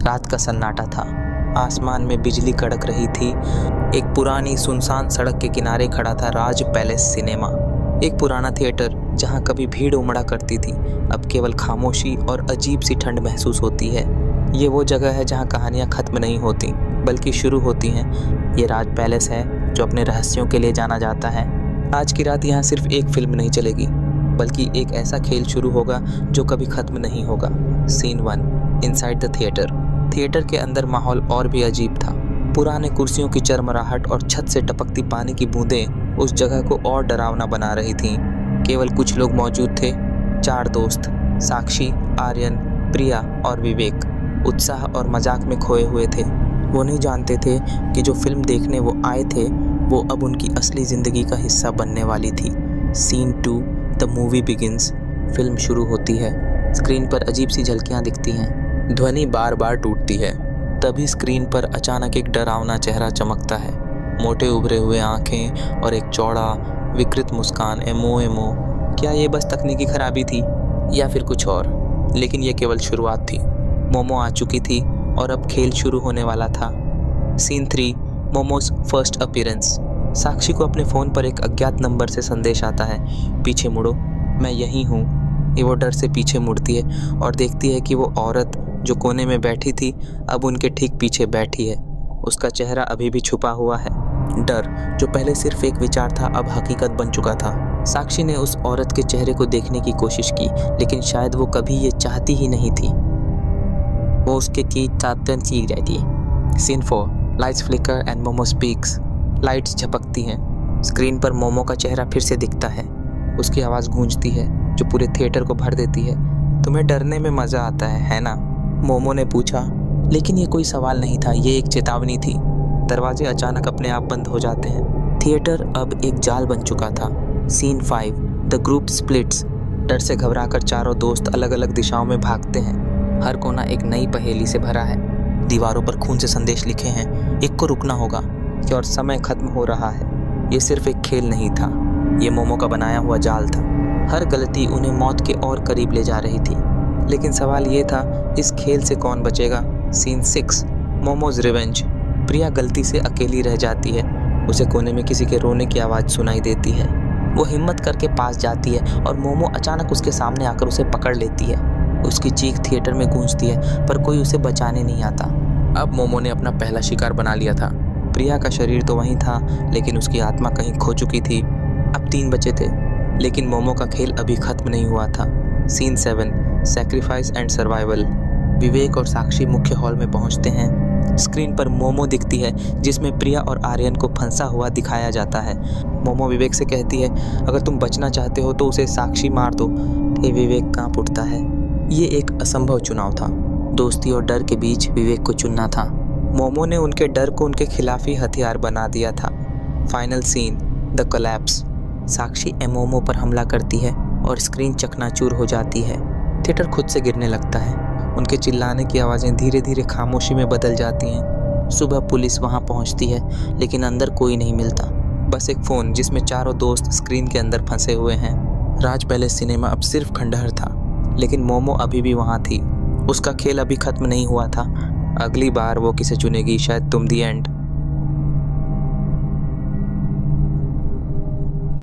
रात का सन्नाटा था। आसमान में बिजली कड़क रही थी। एक पुरानी सुनसान सड़क के किनारे खड़ा था राज पैलेस सिनेमा। एक पुराना थिएटर जहां कभी भीड़ उमड़ा करती थी, अब केवल खामोशी और अजीब सी ठंड महसूस होती है। ये वो जगह है जहां कहानियां खत्म नहीं होती बल्कि शुरू होती हैं। ये राज पैलेस है जो अपने रहस्यों के लिए जाना जाता है। आज की रात यहाँ सिर्फ एक फिल्म नहीं चलेगी, बल्कि एक ऐसा खेल शुरू होगा जो कभी खत्म नहीं होगा। Scene 1, inside the theatre. Theatre के अंदर माहौल और भी अजीब था। पुराने कुर्सियों की चरमराहट और छत से टपकती पानी की बूंदें उस जगह को और डरावना बना रही थीं। केवल कुछ लोग मौजूद थे, 4 दोस्त, साक्षी, आर्यन, प्रिया और विवेक। उत्साह और मजाक में खोए हुए थे। वो नहीं जानते थे कि जो फिल्म देखने वो आए थे वो अब उनकी असली ज़िंदगी का हिस्सा बनने वाली थी। Scene 2, the movie begins. Film शुरू होती है। स्क्रीन पर अजीब सी झलकियाँ दिखती हैं। ध्वनि बार बार टूटती है। तभी स्क्रीन पर अचानक एक डरावना चेहरा चमकता है। मोटे उभरे हुए आंखें और एक चौड़ा विकृत मुस्कान। एमो। क्या ये बस तकनीकी खराबी थी या फिर कुछ और? लेकिन ये केवल शुरुआत थी। मोमो आ चुकी थी और अब खेल शुरू होने वाला था। Scene 3, Momo's first appearance. Sakshi को अपने फ़ोन पर एक अज्ञात नंबर से संदेश आता है, पीछे मुड़ो, मैं यहीं हूँ। ये वो डर से पीछे मुड़ती है और देखती है कि वो औरत जो कोने में बैठी थी अब उनके ठीक पीछे बैठी है। उसका चेहरा अभी भी छुपा हुआ है। डर जो पहले सिर्फ एक विचार था अब हकीकत बन चुका था। साक्षी ने उस औरत के चेहरे को देखने की कोशिश की, लेकिन शायद वो कभी ये चाहती ही नहीं थी। वो उसके की चाहती रहती। Scene 4, lights flicker and Momo speaks. Lights झपकती हैं। स्क्रीन पर मोमो का चेहरा फिर से दिखता है। उसकी आवाज़ गूंजती है जो पूरे थिएटर को भर देती है। तुम्हें डरने में मज़ा आता है ना? मोमो ने पूछा। लेकिन ये कोई सवाल नहीं था, ये एक चेतावनी थी। दरवाजे अचानक अपने आप बंद हो जाते हैं। थिएटर अब एक जाल बन चुका था। Scene 5, the group splits. डर से घबराकर चारों दोस्त अलग अलग दिशाओं में भागते हैं। हर कोना एक नई पहेली से भरा है। दीवारों पर खून से संदेश लिखे हैं। एक को रुकना होगा कि और समय खत्म हो रहा है। ये सिर्फ एक खेल नहीं था, ये मोमो का बनाया हुआ जाल था। हर गलती उन्हें मौत के और करीब ले जा रही थी। लेकिन सवाल ये था, इस खेल से कौन बचेगा? Scene 6, momos revenge. प्रिया गलती से अकेली रह जाती है। उसे कोने में किसी के रोने की आवाज़ सुनाई देती है। वो हिम्मत करके पास जाती है और मोमो अचानक उसके सामने आकर उसे पकड़ लेती है। उसकी चीख थिएटर में गूंजती है, पर कोई उसे बचाने नहीं आता। अब मोमो ने अपना पहला शिकार बना लिया था। प्रिया का शरीर तो वहीं था, लेकिन उसकी आत्मा कहीं खो चुकी थी। अब 3 बचे थे, लेकिन मोमो का खेल अभी खत्म नहीं हुआ था। Scene 7, sacrifice and survival. Vivek और साक्षी मुख्य हॉल में पहुंचते हैं। स्क्रीन पर मोमो दिखती है जिसमें प्रिया और आर्यन को फंसा हुआ दिखाया जाता है। मोमो विवेक से कहती है, अगर तुम बचना चाहते हो तो उसे साक्षी मार दो। ये विवेक कांप उठता है। ये एक असंभव चुनाव था। दोस्ती और डर के बीच विवेक को चुनना था। मोमो ने उनके डर को उनके खिलाफ ही हथियार बना दिया था। Final scene, the collapse. Sakshi Momo पर हमला करती है और स्क्रीन चकनाचूर हो जाती है। थिएटर खुद से गिरने लगता है। उनके चिल्लाने की आवाज़ें धीरे धीरे खामोशी में बदल जाती हैं। सुबह पुलिस वहां पहुंचती है, लेकिन अंदर कोई नहीं मिलता। बस एक फ़ोन जिसमें चारों दोस्त स्क्रीन के अंदर फंसे हुए हैं। राज पैलेस सिनेमा अब सिर्फ खंडहर था, लेकिन मोमो अभी भी वहाँ थी। उसका खेल अभी खत्म नहीं हुआ था। अगली बार वो किसे चुनेगी, शायद तुम दी एंड।